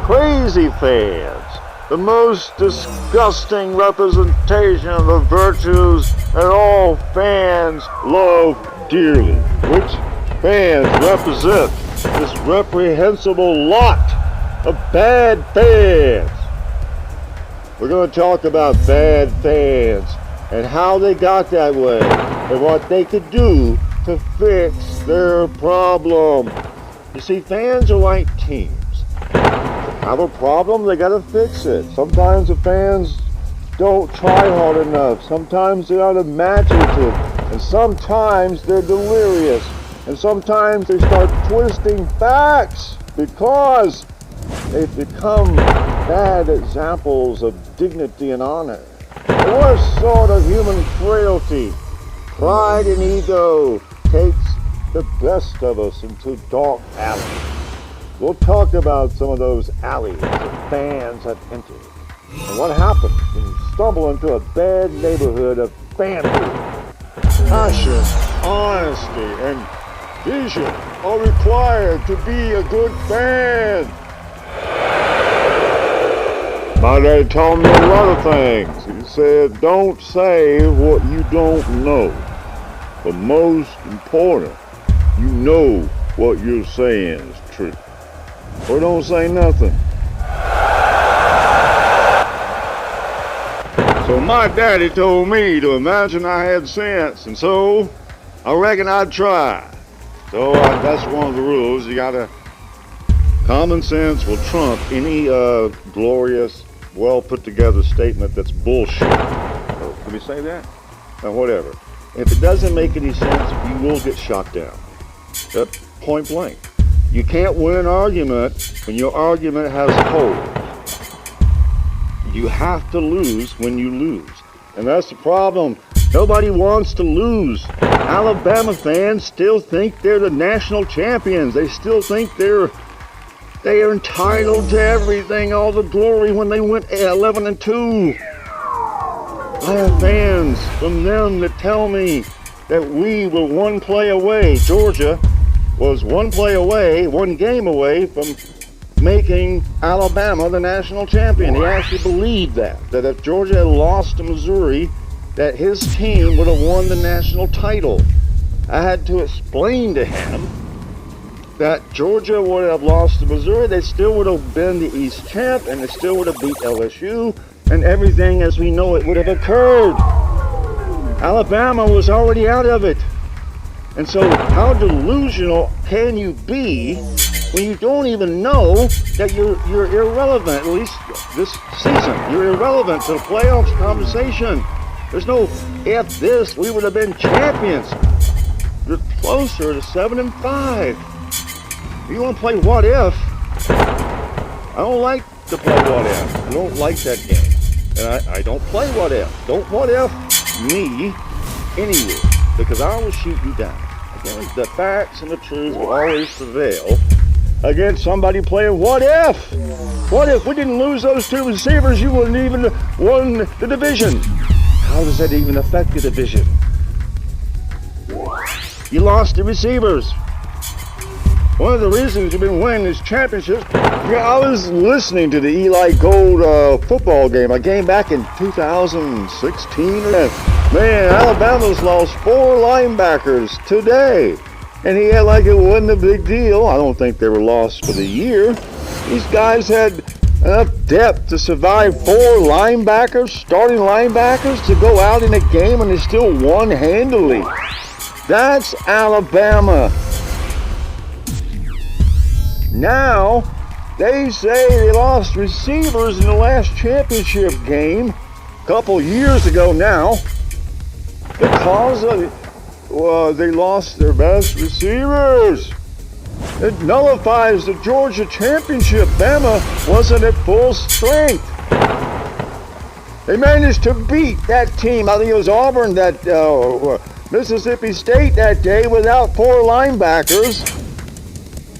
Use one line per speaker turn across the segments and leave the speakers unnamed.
crazy fans. The most disgusting representation of the virtues that all fans love dearly. Which fans represent this reprehensible lot of bad fans. We're going to talk about bad fans and how they got that way and what they could do to fix their problem. You see, fans are like teams. Have a problem, they gotta fix it. Sometimes the fans don't try hard enough. Sometimes they're unimaginative. And sometimes they're delirious. And sometimes they start twisting facts because they've become bad examples of dignity and honor. What sort of human frailty, pride and ego takes the best of us into dark alleys? We'll talk about some of those alleys that fans have entered. And what happens when you stumble into a bad neighborhood of fanhood? Passion, honesty, and vision are required to be a good fan. My dad told me a lot of things. He said, don't say what you don't know. But most important, you know what you're saying is true. Or don't say nothing. So my daddy told me to imagine I had sense, and so I reckon I'd try. So that's one of the rules. You gotta, common sense will trump any glorious, well put together statement that's bullshit. Can we say that? Or whatever. If it doesn't make any sense, you will get shot down. That's point blank. You can't win an argument when your argument has holes. You have to lose when you lose. And that's the problem. Nobody wants to lose. Alabama fans still think they're the national champions. They still think they are entitled to everything, all the glory when they went 11-2. I have fans from them that tell me that we were one play away. Georgia was one game away from making Alabama the national champion. He actually believed that if Georgia had lost to Missouri, that his team would have won the national title. I had to explain to him that Georgia would have lost to Missouri, they still would have been the East champ, and they still would have beat LSU, and everything as we know it would have occurred. Alabama was already out of it. And so how delusional can you be when you don't even know that you're irrelevant, at least this season? You're irrelevant to the playoffs conversation. There's no if this, we would have been champions. You're closer to 7-5. You want to play what if? I don't like to play what if. I don't like that game. And I don't play what if. Don't what if me anywhere, because I will shoot you down. Again, the facts and the truth will always prevail against somebody playing what if? What if we didn't lose those two receivers, you wouldn't even won the division? How does that even affect the division? You lost the receivers. One of the reasons you've been winning these championships, I was listening to the Eli Gold football game. I came back in 2016. Man, Alabama's lost 4 linebackers today. And he had like it wasn't a big deal. I don't think they were lost for the year. These guys had enough depth to survive 4 linebackers, starting linebackers, to go out in a game and they still won handily. That's Alabama. Now, they say they lost receivers in the last championship game, a couple years ago now, because they lost their best receivers. It nullifies the Georgia championship. Bama wasn't at full strength. They managed to beat that team. I think it was Auburn, that Mississippi State that day, without 4 linebackers.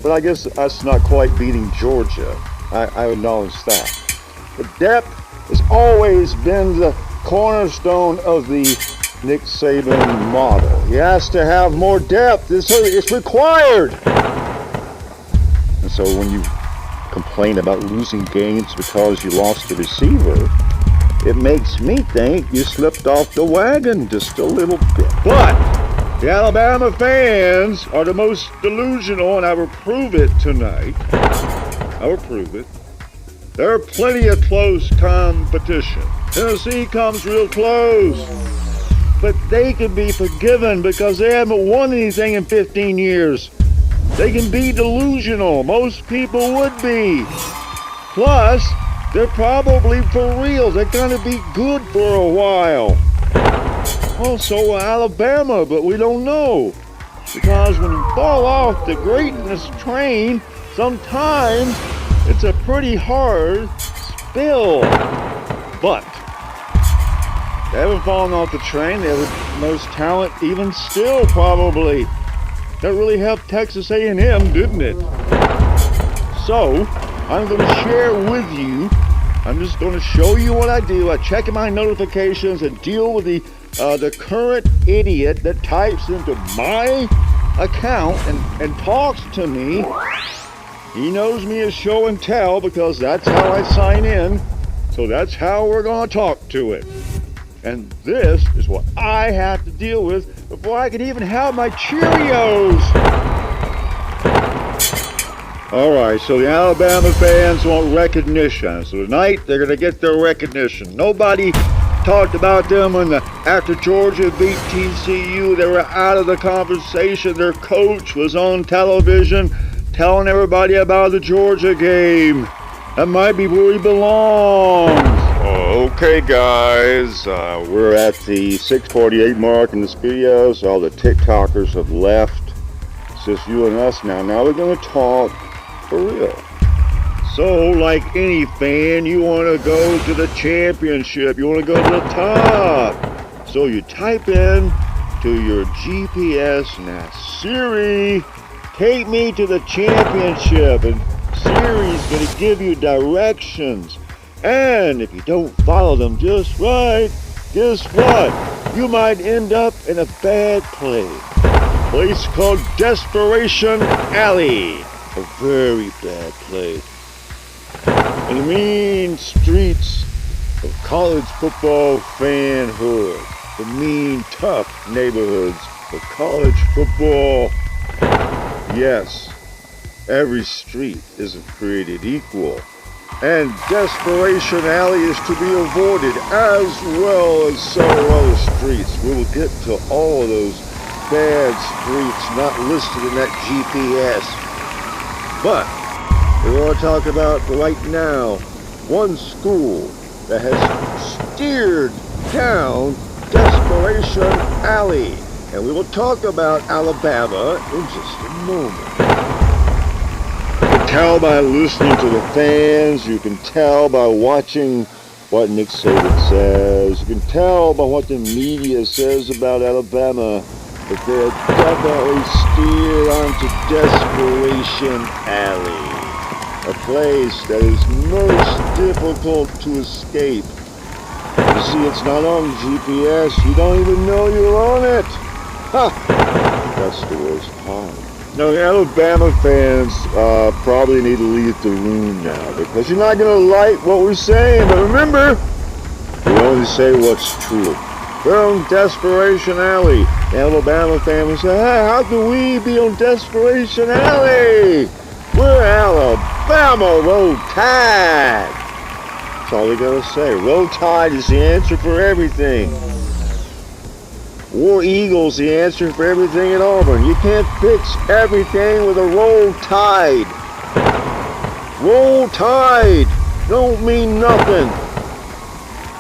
But I guess that's not quite beating Georgia. I acknowledge that. But depth has always been the cornerstone of the Nick Saban model. He has to have more depth. It's required. And so when you complain about losing games because you lost a receiver, it makes me think you slipped off the wagon just a little bit. But the Alabama fans are the most delusional, and I will prove it tonight. I will prove it. There are plenty of close competition. Tennessee comes real close. But they can be forgiven because they haven't won anything in 15 years. They can be delusional. Most people would be. Plus, they're probably for real. They're going to be good for a while. Also, Alabama, but we don't know. Because when you fall off the greatness train, sometimes it's a pretty hard spill. But they haven't fallen off the train. They have the most talent even still, probably. That really helped Texas A&M, didn't it? So, I'm going to share with you. I'm just going to show you what I do. I check my notifications and deal with the current idiot that types into my account and talks to me. He knows me as show and tell because that's how I sign in. So that's how we're going to talk to it. And this is what I have to deal with before I can even have my Cheerios. All right, so the Alabama fans want recognition. So tonight they're going to get their recognition. Nobody talked about them after Georgia beat TCU. They were out of the conversation. Their coach was on television telling everybody about the Georgia game. That might be where he belongs. Okay, guys, we're at the 6:48 mark in this video, so all the TikTokers have left. It's just you and us now. Now we're going to talk for real. So, like any fan, you want to go to the championship. You want to go to the top. So you type in to your GPS now, Siri, take me to the championship. And Siri's going to give you directions. And if you don't follow them just right, guess what? You might end up in a bad place. A place called Desperation Alley. A very bad place. In the mean streets of college football fanhood. The mean, tough neighborhoods of college football. Yes, every street isn't created equal. And Desperation Alley is to be avoided, as well as several other streets. We will get to all of those bad streets not listed in that GPS. But we're going to talk about right now one school that has steered down Desperation Alley. And we will talk about Alabama in just a moment. You can tell by listening to the fans. You can tell by watching what Nick Saban says. You can tell by what the media says about Alabama that they're definitely steered onto Desperation Alley, a place that is most difficult to escape. You see, it's not on GPS. You don't even know you're on it. Ha! That's the worst part. Now, the Alabama fans probably need to leave the room now because you're not going to like what we're saying. But remember, we only say what's true. We're on Desperation Alley. The Alabama fan will say, hey, how can we be on Desperation Alley? We're Alabama. Roll Tide. That's all we gotta say. Roll Tide is the answer for everything. War Eagle's the answer for everything at Auburn. You can't fix everything with a Roll Tide. Roll Tide don't mean nothing.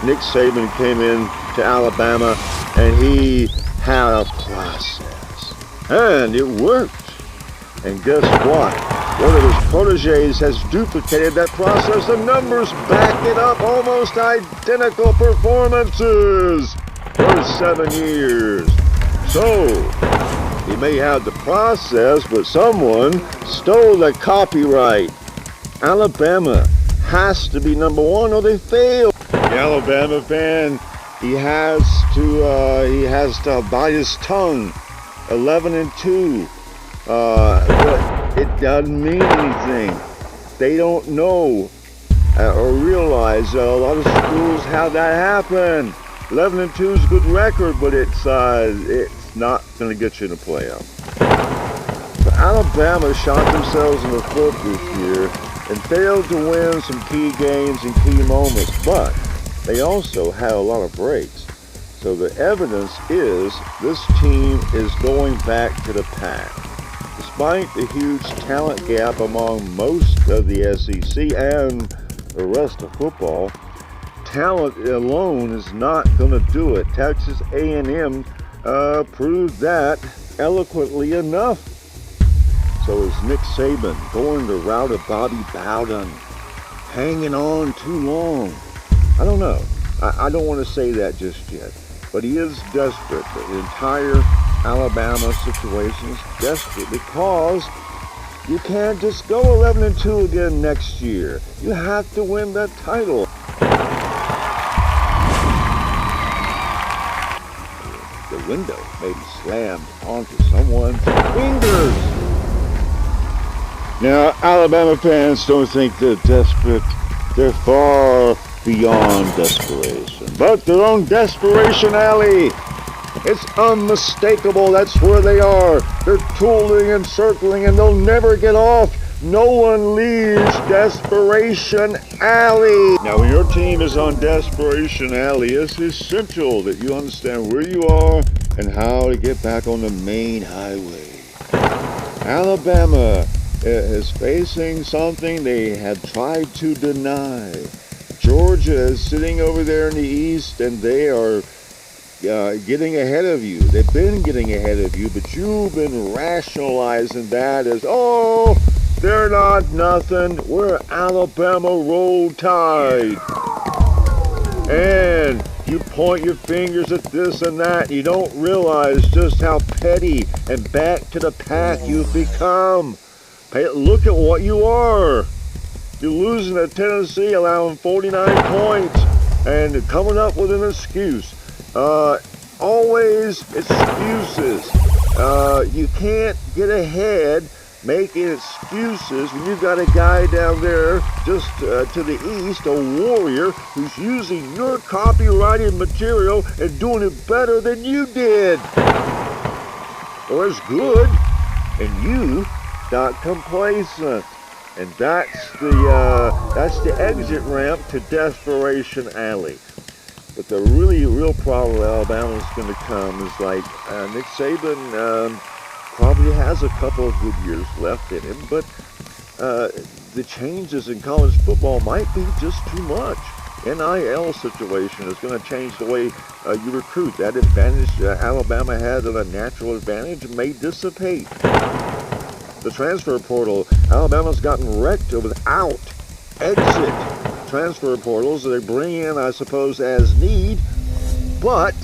Nick Saban came in to Alabama and he had a process. And it worked. And guess what? One of his proteges has duplicated that process. The numbers back it up. Almost identical performances for 7 years. So, he may have the process, but someone stole the copyright. Alabama has to be number one or they fail. The Alabama fan, he has to bite his tongue. 11-2. But it doesn't mean anything. they don't know or realize a lot of schools have that happen. 11-2 is a good record, but it's not going to get you in the playoff. But Alabama shot themselves in the foot this year and failed to win some key games and key moments, but they also had a lot of breaks. So the evidence is this team is going back to the pack. Despite the huge talent gap among most of the SEC and the rest of football, talent alone is not going to do it. Texas A&M proved that eloquently enough. So is Nick Saban going the route of Bobby Bowden, hanging on too long? I don't know. I don't want to say that just yet. But he is desperate. The entire Alabama situation is desperate because you can't just go 11-2 again next year. You have to win that title. The window maybe slammed onto someone's fingers. Now, Alabama fans don't think they're desperate. They're far beyond desperation. But they're on Desperation Alley. It's unmistakable. That's where they are. They're tooling and circling, and they'll never get off. No one leaves Desperation Alley. Now, when your team is on Desperation Alley, it's essential that you understand where you are and how to get back on the main highway. Alabama is facing something they had tried to deny. Georgia is sitting over there in the East, and they are getting ahead of you. They've been getting ahead of you, but you've been rationalizing that as, oh, they're not nothing. We're Alabama Roll Tide. And you point your fingers at this and that, and you don't realize just how petty and back to the pack you've become. Look at what you are. You're losing to Tennessee, allowing 49 points, and coming up with an excuse. Always excuses. You can't get ahead making excuses when you've got a guy down there just to the east, a warrior, who's using your copyrighted material and doing it better than you did. Well, it's good, and you got complacent. And that's the exit ramp to Desperation Alley. But the real problem with Alabama is going to come is like Nick Saban probably has a couple of good years left in him, but the changes in college football might be just too much. NIL situation is going to change the way you recruit. That advantage Alabama had, a natural advantage, may dissipate. The transfer portal, Alabama's gotten wrecked without exit transfer portals. They bring in, I suppose, as need, but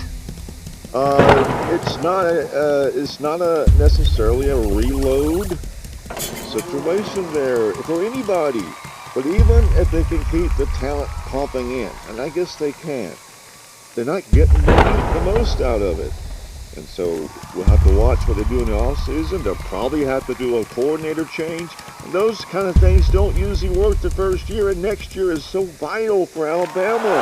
it's not necessarily a reload situation there for anybody. But even if they can keep the talent pumping in, and I guess they can, they're not getting the most out of it. And so we'll have to watch what they do in the offseason. They'll probably have to do a coordinator change. And those kind of things don't usually work the first year, and next year is so vital for Alabama.